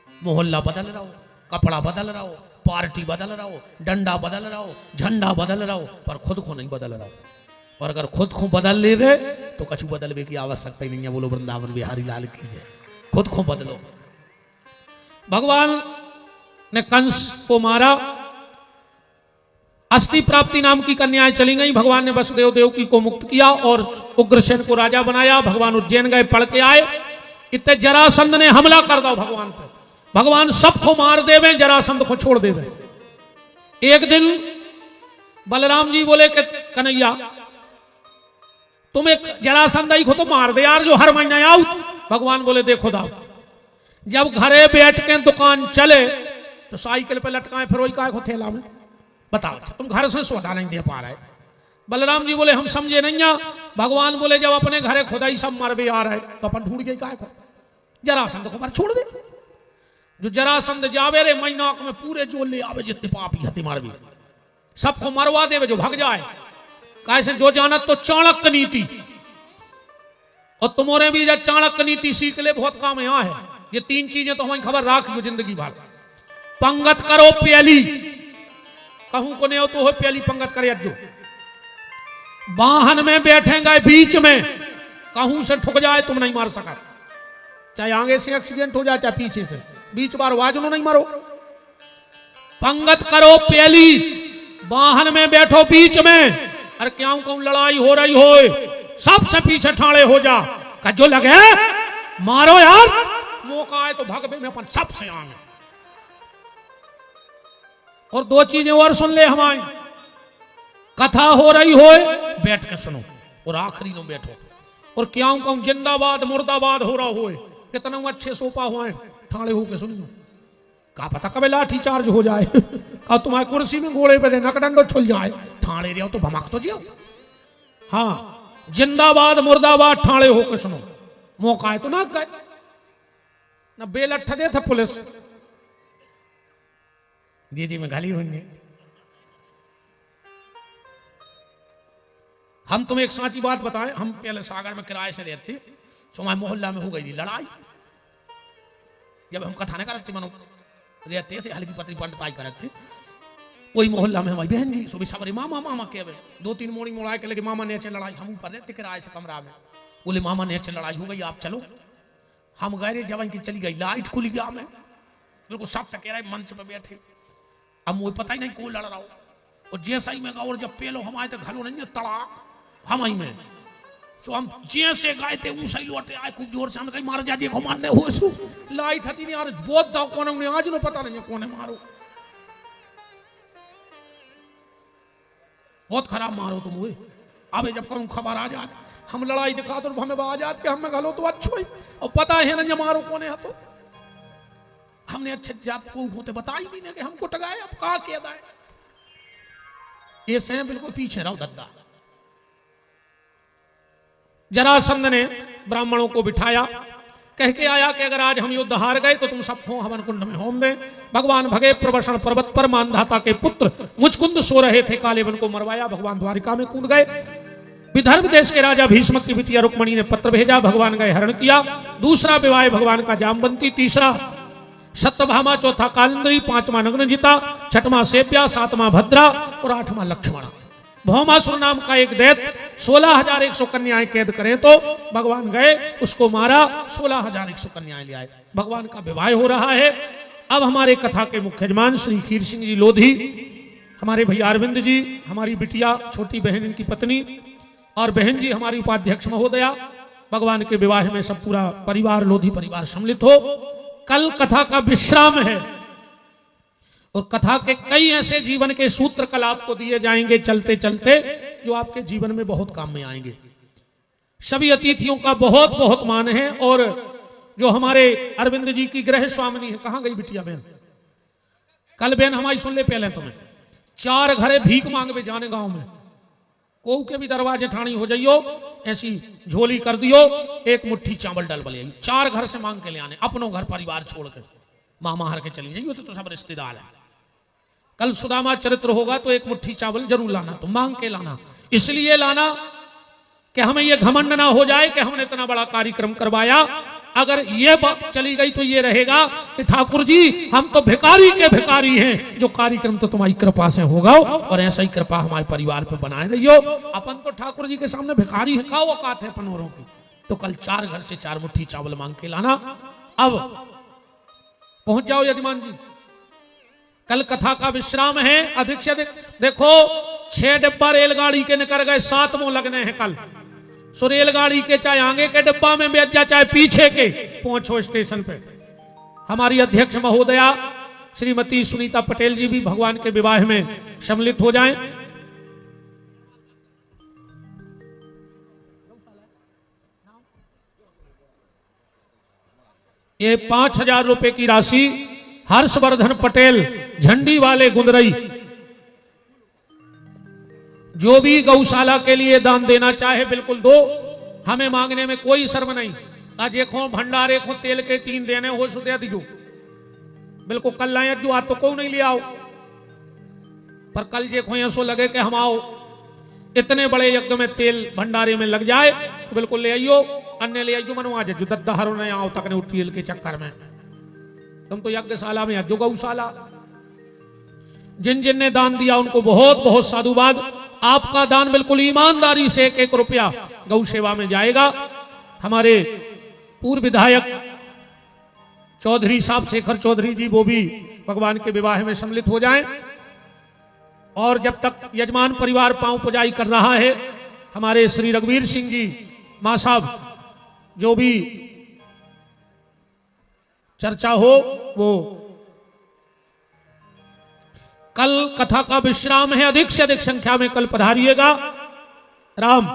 मोहल्ला बदल रहा हो, कपड़ा बदल रहा हो, पार्टी बदल रहा हो, डंडा बदल रहा हो, झंडा बदल रहा हो, पर खुद को नहीं बदल रहा हो। और अगर खुद को बदल ले गए तो कछु बदलवे की आवश्यकता ही नहीं है। बोलो वृंदावन बिहारी लाल की जय। खुद को बदलो। भगवान ने कंस को मारा, अस्थि प्राप्ति नाम की कन्याएं चली गई। भगवान ने वसुदेव देवकी को मुक्त किया और उग्रसेन को राजा बनाया। भगवान उज्जैन गए, पढ़ के आए। इतने जरासंध ने हमला कर दो भगवान पर। भगवान सबको मार देवे, जरासंध को छोड़ देवे। एक दिन बलराम जी बोले कि कन्हैया तुम एक जरासंध को तो मार दे यार जो हर महीने आओ। भगवान बोले देखो दाऊ, जब घरे बैठ के दुकान चले तो साइकिल पे लटकाए फिर वही काय को थैला में। बताओ तुम घर से सौदा नहीं दे पा रहे। बलराम जी बोले हम समझे नहीं आ। भगवान बोले जब अपने घरे खुदाई सब मरबे आ रहे तो अपन ढूंढ गई काय को, जरासंध को पर छोड़ दे। जो जरासंध जावे रे महीनाक में पूरे जो ले आवे जितने पापी हती मारवी सबको मरवा देवे जो भग जाए। कैसे जो जानत तो चाणक्य नीति, और तुम्हारे भी जब चाणक्य नीति सीख ले बहुत काम यहाँ है। ये 3 चीजें तो हमारी खबर राख लो जिंदगी भर। पंगत करो प्याली, कहूं को नहीं हो तो हो प्याली पंगत करे अज्जो। वाहन में बैठेंगे बीच में, कहूं से ठुक जाए तुम नहीं मार सका। चाहे आगे से एक्सीडेंट हो जाए चाहे पीछे से, बीच बार वाजनो नहीं मारो। पंगत करो प्याली, वाहन में बैठो बीच में। अरे क्यों कहूं लड़ाई हो रही हो सबसे पीछे ठाड़े हो जा, जो लगे मारो यार, मौका आए तो भगवे में अपन सबसे आगे। और 2 चीजें और सुन ले हमारी, कथा हो रही हो बैठ के सुनो और आखिरी में बैठो। और क्यों कहूं जिंदाबाद मुर्दाबाद हो रहा हो, कितना अच्छे सोफा हुआ ठाड़े होके सुन लो। का पता कभी लाठी चार्ज हो जाए और तुम्हारी कुर्सी में गोड़े पे नकडंडो छुल जाए, ठाड़े रहो तो भमक तो जियो। हाँ जिंदाबाद मुर्दाबाद ठाड़े होके सुनो, मौका है तो ना गए न बेलठ दे थे पुलिस जी में गाली होंगे। हम तुम्हें एक साची बात बताएं, हम पहले सागर में किराए से रहते, तो हमारे मोहल्ला में हो गई थी लड़ाई। जब हम कथा नहीं करते मनो रहते से हल्की पतली पंडताई करते, कोई मोहल्ला में हमारी बहन जी सुबह सवेरे मामा मामा के 2-3 मोड़ी मोड़ा के लगे मामा ने लड़ाई। हम ऊपर रहते किराए से कमरा में, बोले मामा ने लड़ाई हो गई आप चलो। हम गए जवान की चली गई, लाइट खुली गया में बिल्कुल सब टकेरा मंच पे बैठे। अब मुझे पता ही नहीं कौन लड़ रहा हो। और जैसा ही मैं गाँव और जब पेलो हम आए तो घलो नहीं तड़ाक हम ही में सो हम जैसे गए थे ऊंचा ही लौटे आए खूब जोर से। हम कहीं मार जाजे को मारने हो सो लाइट हती नहीं यार बहुत दाव कौन ने आज नो पता नहीं कौन मारो, बहुत खराब मारो तुम हुए। अब जब कहूँ खबर आ जाए हम लड़ाई दिखा तो हमें आ जाते हमें घलो तो अच्छो ही और पता है ना मारो कौन है तो हमने अच्छे जात को होते बताई भी नहीं कि हमको टगाए, अब कहा किया दाए। ये से बिल्कुल पीछे रहो दद्दा। जरासंध ने ब्राह्मणों को बिठाया, कह के आया कि अगर आज हम युद्ध हार गए तो तुम सब हवन कुंड में होम दें। भगवान भगे प्रवसन पर्वत पर, मानधाता के पुत्र मुचकुंद सो रहे थे, कालेवन को मरवाया, भगवान द्वारिका में कूद गए। विदर्भ देश के राजा भीष्मक की बिटिया रुक्मणी ने पत्र भेजा, भगवान गए हरण किया। दूसरा विवाह भगवान का जामवंती, तीसरा सत्यभामा, चौथा कालिंद्री, पांचवा नग्नजिता, छठवां सेव्या, सातवां भद्रा और आठवां लक्ष्मण। भौमासुर नाम का एक दैत्य 16,100 कन्याएं कैद करें तो भगवान गए उसको मारा, 16,100 कन्याएं ले आए। भगवान का विवाह हो रहा है। अब हमारे कथा के मुख्य यजमान श्री खीर सिंह जी लोधी, हमारे भैया अरविंद जी, हमारी बिटिया छोटी बहन इनकी पत्नी और बहन जी हमारी उपाध्यक्ष महोदया, भगवान के विवाह में सब पूरा परिवार लोधी परिवार सम्मिलित हो। कल कथा का विश्राम है और कथा के कई ऐसे जीवन के सूत्र कल आपको दिए जाएंगे चलते चलते, जो आपके जीवन में बहुत काम में आएंगे। सभी अतिथियों का बहुत बहुत मान है। और जो हमारे अरविंद जी की गृह स्वामिनी है, कहां गई बिटिया बहन? कल बहन हमारी सुन ले पहले तुम्हें, 4 घरे भीख मांगवे जाने गांव में, को के भी दरवाजे ठाणी हो जाइयो, ऐसी झोली कर दियो, एक मुट्ठी चावल डाल बले, 4 घर से मांग के ले आने, अपनों घर परिवार छोड़ के मामा हर के चली जाइयो, तो सब रिश्तेदार है। कल सुदामा चरित्र होगा तो एक मुट्ठी चावल जरूर लाना, तो मांग के लाना। इसलिए लाना कि हमें यह घमंड ना हो जाए कि हमने इतना बड़ा कार्यक्रम करवाया। अगर ये बात चली गई तो ये रहेगा कि ठाकुर जी हम तो भिखारी के भिखारी हैं, जो कार्यक्रम तो तुम्हारी कृपा से होगा और ऐसा ही कृपा हमारे परिवार पे बनाए रहियो। अपन तो ठाकुर जी के सामने भिखारी है, का औकात है अपन औरों की। तो कल 4 घर से 4 मुट्ठी चावल मांग के लाना। अब पहुंच जाओ यजमान जी, कल कथा का विश्राम है। अधिक से अधिक देखो 6 डिब्बा रेलगाड़ी के निकल गए, 7वां लगने हैं कल। सो रेलगाड़ी के चाहे आगे के डिब्बा में बैठ जा चाहे पीछे के, पहुंचो स्टेशन पे। हमारी अध्यक्ष महोदया श्रीमती सुनीता पटेल जी भी भगवान के विवाह में सम्मिलित हो जाएं। ये 5,000 रुपए की राशि हर्षवर्धन पटेल झंडी वाले गुंदरई, जो भी गौशाला के लिए दान देना चाहे बिल्कुल दो, हमें मांगने में कोई शर्म नहीं। आज एक भंडारे को तेल के टीन देने हो सुदे दियो, बिल्कुल कल लाए जो आज तो को नहीं ले आओ, पर कल जे को ऐसो लगे कि हम आओ इतने बड़े यज्ञ में तेल भंडारे में लग जाए तो बिल्कुल ले आइयो। अन्य ले आइयो मनो आज जो दद्दा हरो नहीं आओ तक ने तेल के चक्कर में, तुम तो यज्ञशाला में जो गौशाला। जिन जिन ने दान दिया उनको बहुत बहुत साधुवाद। आपका दान बिल्कुल ईमानदारी से 1-1 रुपया गौ सेवा में जाएगा। हमारे पूर्व विधायक चौधरी साहब शेखर चौधरी जी, वो भी भगवान के विवाह में सम्मिलित हो जाएं। और जब तक यजमान परिवार पांव पुजाई कर रहा है, हमारे श्री रघुवीर सिंह जी मां साहब, जो भी चर्चा हो वो। कल कथा का विश्राम है, अधिक से अधिक संख्या में कल पधारिएगा। राम।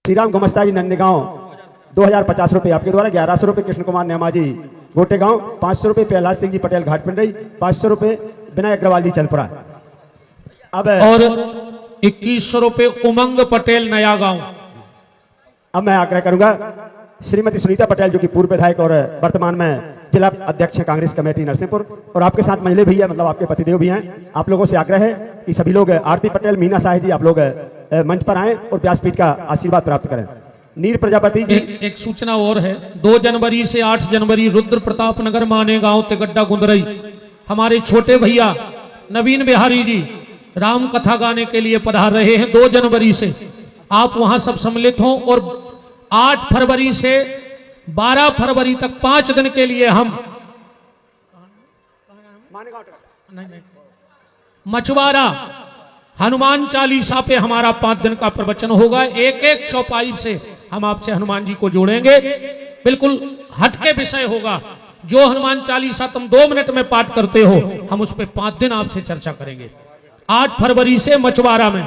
श्रीराम गुमस्ता जी नंदगांव 2050 रुपये आपके द्वारा, 1100 रुपये कृष्ण कुमार नेमा जी गोटे गांव, 500 रुपये प्रहलाद सिंह जी पटेल घाट पिंडई, 500 रुपये विनय अग्रवाल जी चंदपुरा। अब और 2100 रुपए उमंग पटेल नया गांव। अब मैं आग्रह करूंगा श्रीमती सुनीता पटेल जो कि पूर्व विधायक और वर्तमान में जिला अध्यक्ष हैं कांग्रेस कमेटी नरसिंहपुर, और आपके साथ मंझले भैया मतलब आपके पतिदेव भी हैं। आप लोगों से आग्रह है कि सभी लोग आरती पटेल, मीना शाह जी, आप लोग मंच पर आएं और व्यासपीठ का आशीर्वाद प्राप्त करें। नीर प्रजापति जी। एक सूचना और है, 2 जनवरी से 8 जनवरी रुद्र प्रताप नगर माने गांव तिगड्डा गुंदरई हमारे छोटे भैया नवीन बिहारी जी राम कथा गाने के लिए पधार रहे हैं। 2 जनवरी से आप वहां सब सम्मिलित हों, और 8 फरवरी से 12 फरवरी तक 5 दिन के लिए हम मछुआरा हनुमान चालीसा पे हमारा 5 दिन का प्रवचन होगा। एक चौपाई से हम आपसे हनुमान जी को जोड़ेंगे, बिल्कुल हटके विषय होगा। जो हनुमान चालीसा तुम 2 मिनट में पाठ करते हो, हम उस पर 5 दिन आपसे चर्चा करेंगे। 8 फरवरी से मछुआरा में।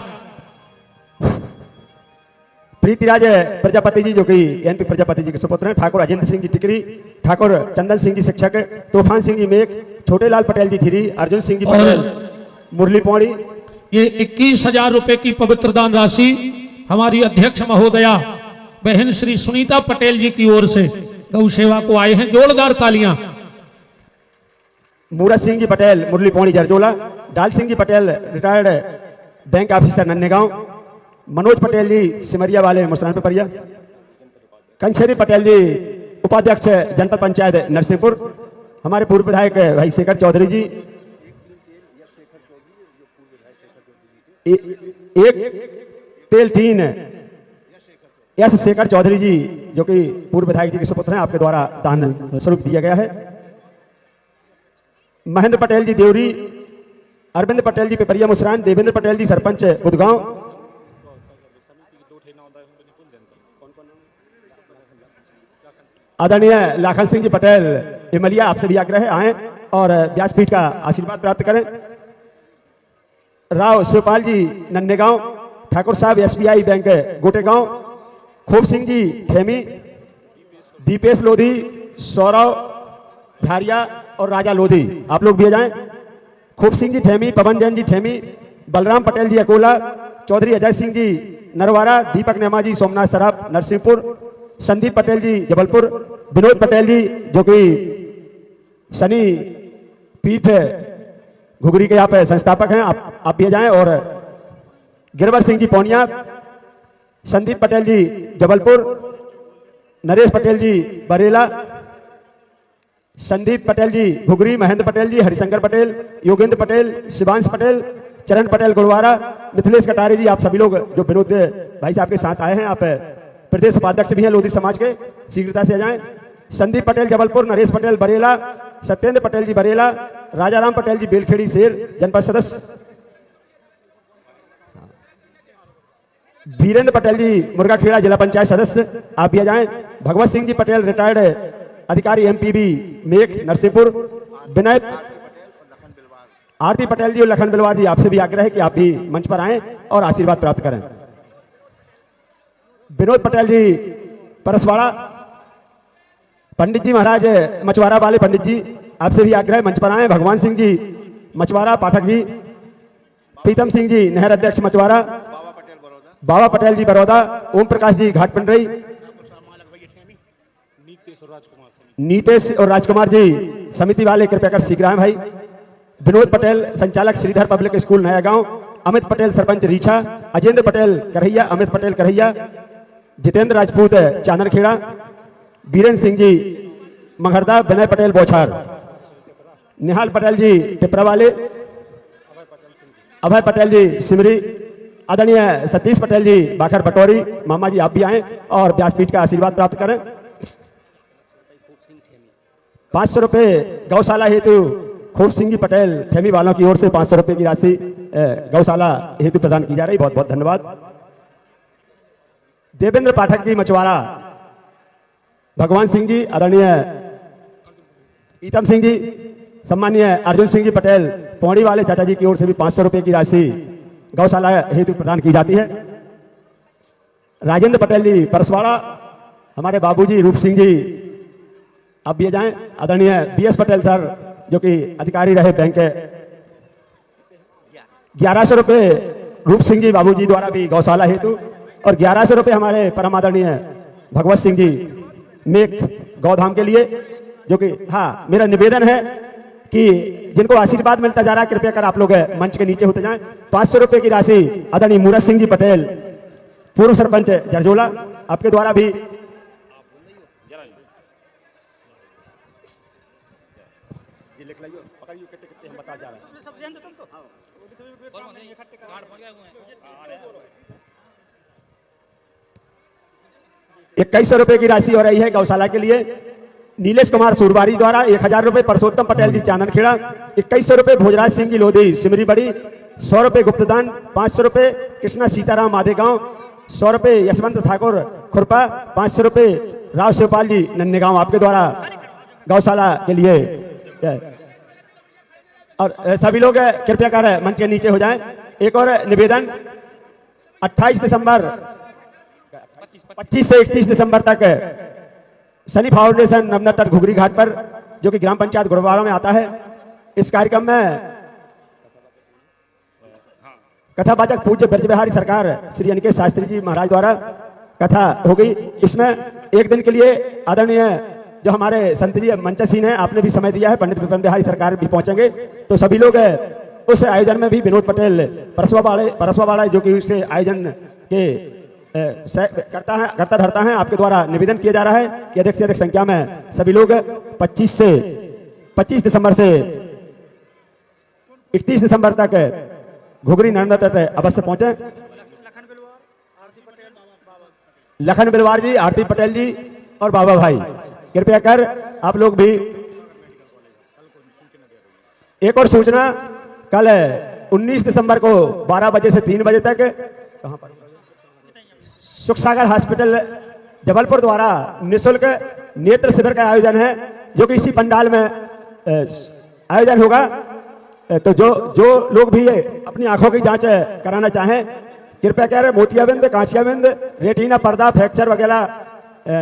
प्रीतिराज प्रजापति जी जो कि एनपी प्रजापति जी के सुपुत्र हैं, ठाकुर अजेंद्र सिंह जी टिकरी, ठाकुर चंदन सिंह जी शिक्षक, तूफान सिंह जी मेघ, छोटेलाल पटेल जी धीरी, अर्जुन सिंह जी पटेल मुरली पौड़ी। ये 21,000 रुपए की पवित्र दान राशि हमारी अध्यक्ष महोदया बहन श्री सुनीता पटेल जी की ओर से गौ सेवा को आए हैं। जोरदार तालियां। मूरत सिंह जी पटेल मुरली Pauri Jarjola, Dal Singh ji Patel retired bank officer Nanhegaon, Manoj Patel ji Simariya वाले मुसलान पिपरिया, कंछेरी पटेल जी उपाध्यक्ष जनपद पंचायत नरसिंहपुर, हमारे पूर्व विधायक भाई शेखर चौधरी जी, एक तेल 3 एस शेखर चौधरी जी जो कि पूर्व विधायक जी के सुपुत्र हैं, आपके द्वारा दान स्वरूप दिया गया है। महेंद्र पटेल जी देवरी, अरविंद पटेल जी पिपरिया मुसरान, देवेंद्र पटेल जी सरपंच बुधगांव, आदरणीय लाखन सिंह जी पटेल इमलिया, आपसे भी आग्रह है आए और व्यासपीठ का आशीर्वाद प्राप्त करें। राव शिवपाल जी नन्हेगांव, ठाकुर साहब एसबीआई बैंक गोटेगांव, खूब सिंह जी ठेमी, दीपेश लोधी, सौरव झारिया और राजा लोधी, आप लोग भी आ जाएं। खूब सिंह जी ठेमी, पवन जैन जी ठेमी, बलराम पटेल जी अकोला, चौधरी अजय सिंह जी नरवारा, दीपक नेमा जी सोमनाथ सराफ नरसिंहपुर, संदीप पटेल जी जबलपुर, विनोद पटेल जी जो कि शनि पीठ घुघरी के आप संस्थापक हैं, आप भी जाएं। और गिरवर सिंह जी पौनिया, संदीप पटेल जी जबलपुर, नरेश पटेल जी बरेला, संदीप पटेल जी घुघरी, महेंद्र पटेल जी, हरिशंकर पटेल, योगेंद्र पटेल, शिवांश पटेल, चरण पटेल गुरुवारा, मिथिलेश कटारे जी, आप सभी लोग जो विनोद भाई साहब के साथ आए हैं, आप प्रदेश उपाध्यक्ष भी हैं लोधी समाज के, शीघ्रता से आ जाएं। संदीप पटेल जबलपुर, नरेश पटेल बरेला, सत्येंद्र पटेल जी बरेला, राजाराम पटेल जी बेलखेड़ी शेर जनपद सदस्य, वीरेंद्र पटेल जी मुर्गाखेड़ा जिला पंचायत सदस्य, आप भी आ जाएं। भगवत सिंह जी पटेल रिटायर्ड अधिकारी एमपीबी मेघ नरसिंहपुर, विनय आरती पटेल जी और लखन बिलवार जी, आपसे भी आग्रह है कि आप भी मंच पर आएं और आशीर्वाद प्राप्त करें। विनोद पटेल जी परसवाड़ा, पंडित जी महाराज मछुआरा वाले पंडित जी, आपसे भी आग्रह मंच पर आए। भगवान सिंह जी मछुआरा पाठक जी, प्रीतम सिंह जी नहर अध्यक्ष मछुआरा, बाबा पटेल जी बड़ौदा, ओम प्रकाश जी घाट पिंडरई, नीतेश और राजकुमार जी समिति वाले कृपया कर शीघ्र आए भाई। विनोद पटेल संचालक श्रीधर पब्लिक स्कूल नया गांव, अमित पटेल सरपंच रीछा, अजेंद्र पटेल करहिया, अमित पटेल करहिया, जितेंद्र राजपूत चांदरखेड़ा, बीरेंद्र सिंह जी मंगरदा, विनय पटेल बौछार, निहाल पटेल जी टिपरा वाले, अभय पटेल जी सिमरी, आदरणीय सतीश पटेल जी बाखर पटौरी, मामा जी आप भी आए और व्यासपीठ का आशीर्वाद प्राप्त करें। 500 रुपए गौशाला हेतु खूब सिंह जी पटेल ठेमी वालों की ओर से 500 रुपए की राशि गौशाला हेतु प्रदान की जा रही, बहुत बहुत धन्यवाद। देवेंद्र पाठक जी मछुआरा, भगवान सिंह जी, आदरणीय प्रीतम सिंह जी, सम्मानीय अर्जुन सिंह जी पटेल पौड़ी वाले चाचा जी की ओर से भी 500 रुपए की राशि गौशाला हेतु प्रदान की जाती है। राजेंद्र पटेल जी परसवाड़ा, हमारे बाबूजी रूप सिंह जी आप भी जाएं। आदरणीय बीएस पटेल सर जो कि अधिकारी रहे बैंक 1100 रुपये रूप सिंह जी बाबूजी द्वारा भी गौशाला हेतु और 1100 रुपये हमारे परम आदरणीय भगवत सिंह जी मेक गौधाम के लिए, जो कि हाँ मेरा निवेदन है कि जिनको आशीर्वाद मिलता जा रहा है कृपया कर आप लोग मंच के नीचे होते जाएं। 500 रुपये की राशि आदरणीय मूरत सिंह जी पटेल पूर्व सरपंच जरजोला आपके द्वारा भी इक्कीस सौ रुपए की राशि हो रही है गौशाला के लिए। नीलेश कुमार सुरबारी द्वारा 1000 रुपए, परसोत्तम पटेल जी चांदन खेड़ा 2100 रुपए, भोजराज सिंह जी लोधी सिमरी बड़ी 100 रुपए गुप्तदान, 500 रुपए कृष्णा सीताराम माधेगांव, 100 रुपए यशवंत ठाकुर खुरपा, 500 रुपए राव शिवपाल जी नन्हेगांव आपके द्वारा गौशाला के लिए। और सभी लोग कृपया कर मंच के नीचे हो जाएं। एक और निवेदन 28 दिसंबर 25 से 31 दिसंबर तक सनी फाउंडेशन नवनतर घुघरी घाट पर, जो कि ग्राम पंचायत गुरुवारा में आता है, इस कार्यक्रम में कथावाचक पूज्य ब्रज बिहारी सरकार श्री अनिकेत शास्त्री जी महाराज द्वारा कथा होगी। इसमें एक दिन के लिए आदरणीय जो हमारे संत जी मंचसीन है, आपने भी समय दिया है, पंडित विपिन बिहारी सरकार भी पहुंचेंगे, तो सभी लोग उस आयोजन में भी विनोद पटेल परसवावाड़ा जो कि उसके आयोजन के करता धरता है, आपके द्वारा निवेदन किया जा रहा है कि अधिक से अधिक संख्या में सभी लोग 25 दिसंबर से 31 दिसंबर तक घुघरी नर्मदा तट अवश्य पहुंचे। लखन बिलवार जी, आरती पटेल जी और बाबा भाई कृपया कर आप लोग भी। एक और सूचना, कल 19 दिसंबर को 12 बजे से 3 बजे तक कहां पर सुख सागर हॉस्पिटल जबलपुर द्वारा निःशुल्क नेत्र शिविर का आयोजन है, जो कि इसी पंडाल में आयोजन होगा। तो जो लोग भी अपनी आंखों की जांच कराना चाहें कृपया कर मोतियाबिंद, कांचियाबिंद, रेटिना पर्दा, फ्रैक्चर वगैरह,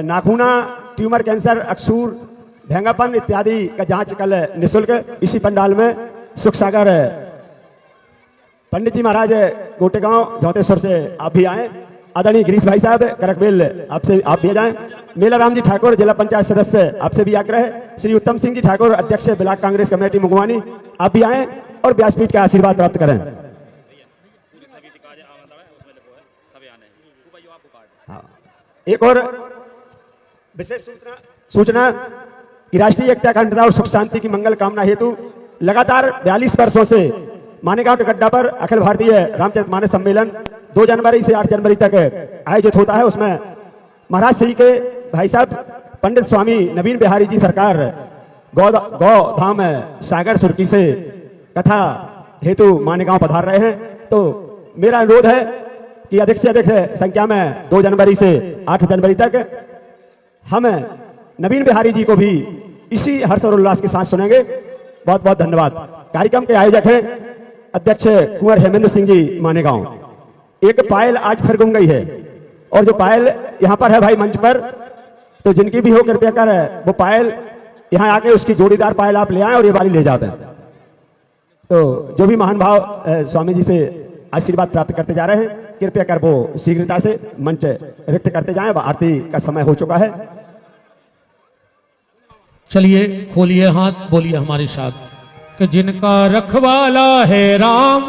नाखूना, ट्यूमर कैंसर, अक्सूर, भेंगापन इत्यादि का जांच कल निःशुल्क इसी पंडाल में सुख सागर पंडित जी महाराज गोटेगांव झौतेश्वर से आप भी आए। आदरणीय गिरीश भाई साहब करकबेल आपसे आप भी जाएं। मेला राम जी ठाकुर जिला पंचायत सदस्य आपसे भी आग्रह है। श्री उत्तम सिंह जी ठाकुर अध्यक्ष ब्लॉक कांग्रेस कमेटी मुगवानी आप भी आए और व्यासपीठ का आशीर्वाद प्राप्त करें। हाँ, एक और विशेष सूचना कि राष्ट्रीय एकता अखंडता और सुख शांति की मंगल कामना हेतु लगातार 42 वर्षों से मानेगांव के गड्ढा पर अखिल भारतीय रामचरितमानस सम्मेलन 2 जनवरी से 8 जनवरी तक आयोजित होता है। उसमें महाराज श्री के भाई साहब पंडित स्वामी नवीन बिहारी जी सरकार गौधाम सागर सुर्की से कथा हेतु मानेगांव पधार रहे हैं। तो मेरा अनुरोध है कि अधिक से अधिक संख्या में 2 जनवरी से 8 जनवरी तक हम नवीन बिहारी जी को भी इसी हर्ष और उल्लास के साथ सुनेंगे। बहुत बहुत धन्यवाद। कार्यक्रम के आयोजक हैं अध्यक्ष कुंवर हेमेंद्र सिंह जी मानेगांव। एक पायल आज फिर गुम गई है और जो पायल यहाँ पर है भाई मंच पर, तो जिनकी भी हो कृपया कर वो पायल यहाँ आके उसकी जोड़ीदार पायल आप ले आए और ये बारी ले जाते हैं। तो जो भी महान भाव स्वामी जी से आशीर्वाद प्राप्त करते जा रहे हैं कृपया कर वो शीघ्रता से मंच रिक्त करते जाएं। आरती का समय हो चुका है। चलिए खोलिए हाथ, बोलिए हमारे साथ कि जिनका रखवाला है राम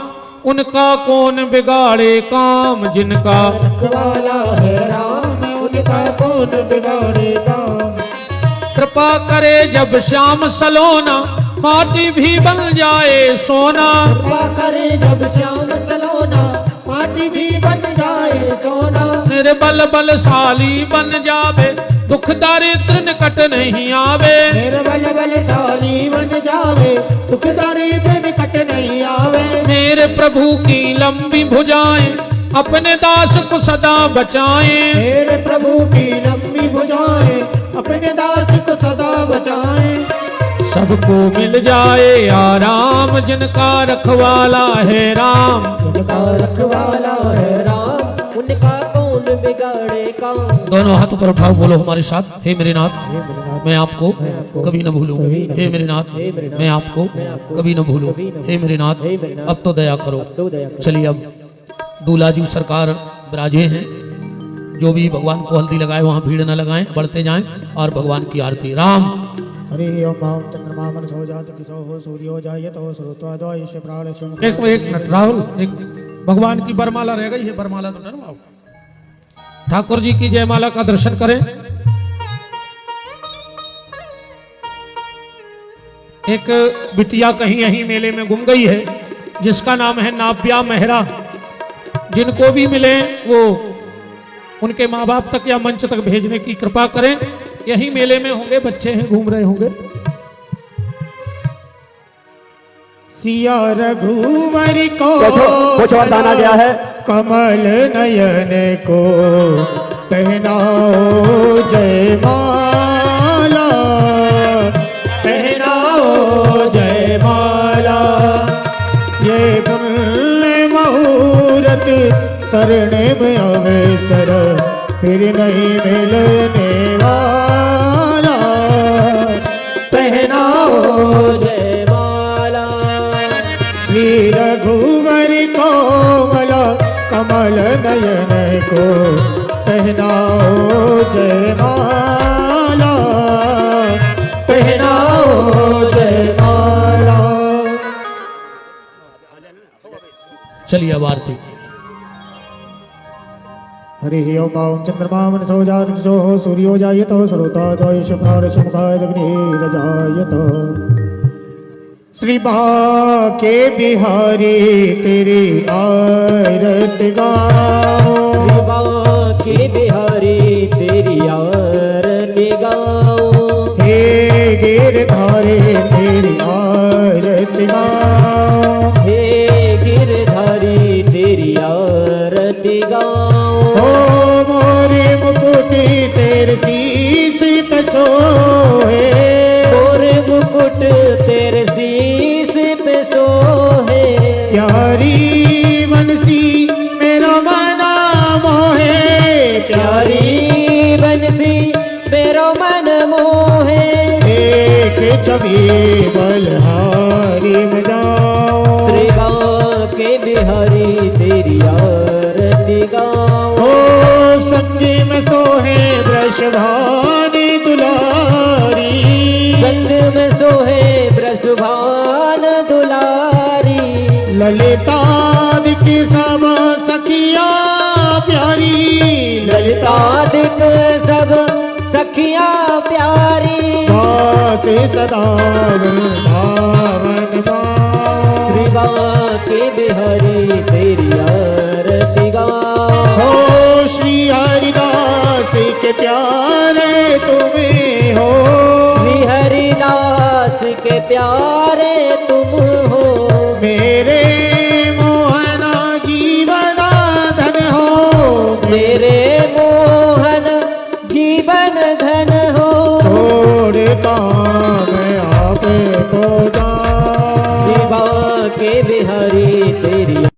उनका कौन बिगाड़े काम। जिनका रखवाला है राम उनका कौन बिगाड़े काम। कृपा करे जब श्याम सलोना माटी भी बन जाए सोना। कृपा करे जब श्याम सलोना माटी भी बन जाए सोना। निर्बल बलशाली बन जावे दुख दारिद्र निकट नहीं आवे। निर्बल बलशाली बन जावे दुख दारिद्र निकट नहीं आवे। मेरे प्रभु की लंबी भुजाएं अपने दास को सदा बचाएं। मेरे प्रभु की लंबी भुजाएं अपने दास को सदा बचाएं। सबको मिल जाए आराम जिनका रखवाला है राम। उनका रखवाला है राम उनका कौन बिगाड़े काम। दोनों हाथों पर उठाओ, बोलो हमारे साथ, हे मेरे नाथ। हे मेरे नाथ मैं आपको कभी न भूलूं। हे मेरे नाथ, मैं आपको कभी न भूलूं। हे मेरे नाथ, अब तो दया करो। चलिए अब दूल्हा जी सरकार विराजे हैं। जो भी भगवान को हल्दी लगाए वहां भीड़ न लगाएं, बढ़ते जाएं और भगवान की आरती। राम हरि ओम मां चंद्रमा मनसो जात किसो हो सूर्यो जायतो श्रुत्वा ईश प्राण शुम। एक मिनट राहुल, एक भगवान की बरमाला रह गई है, बरमाला तो डरवाओ। ठाकुर जी की जयमाला का दर्शन करें। एक बिटिया कहीं यहीं मेले में गुम गई है, जिसका नाम है नाव्या मेहरा। जिनको भी मिले वो उनके माँ बाप तक या मंच तक भेजने की कृपा करें। यही मेले में होंगे, बच्चे हैं, घूम रहे होंगे। सिया रघुवर को कुछ वरदान आ गया है। कमल नयन को पहनाओ जयमाला, पहनाओ जयमाला। ये पुण्य मुहूर्त शरण में अवसर फिर नहीं मिलने वाला, पहनाओ जयमाला। श्री रघुवर कोमल कमल नयन को पहनाओ जयमाला, पहनाओ जयमाला। चलिए अब आरती। हरि ओम ओम चंद्रमा मनसो जात किसो हो सूर्यो जायतो श्रोता ईश प्राण शुमकाय अग्निरजायतो। श्री बाके बिहारी तेरी आरती गाओ, श्री बाके बिहारी तेरी आरती गाओ। हे गिरधारी तेरी आरती गाओ, हे गिरधारी तेरी आरती गाओ। ओ मोरे मुकुट तेरे शीश पे सोहे, मोरे मुकुट तेरे शीश पे सोहे। प्यारी बंसी मेरा मना मोहे, प्यारी बंसी मेरा मन मोहे। एक छवि बलहारी बजाओ, श्री बाके बिहारी तेरी आरती गाओ। संगी में सोहे वृषभानी दुलारी, संग में सोहे वृषभान दुलारी। ललितादिक सब सखिया प्यारी, ललितादिक सब सखिया प्यारी। दास सदा वृंदावन गाओ, श्री बाके बिहारी तेरी आरती गाओ। श्री हरिदास के प्यारे तुम्हें हो, श्री हरिदास के प्यारे तुम हो। मेरे मोहना जीवन धन हो, मेरे मोहन जीवन धन हो। छोड़ता मैं आपको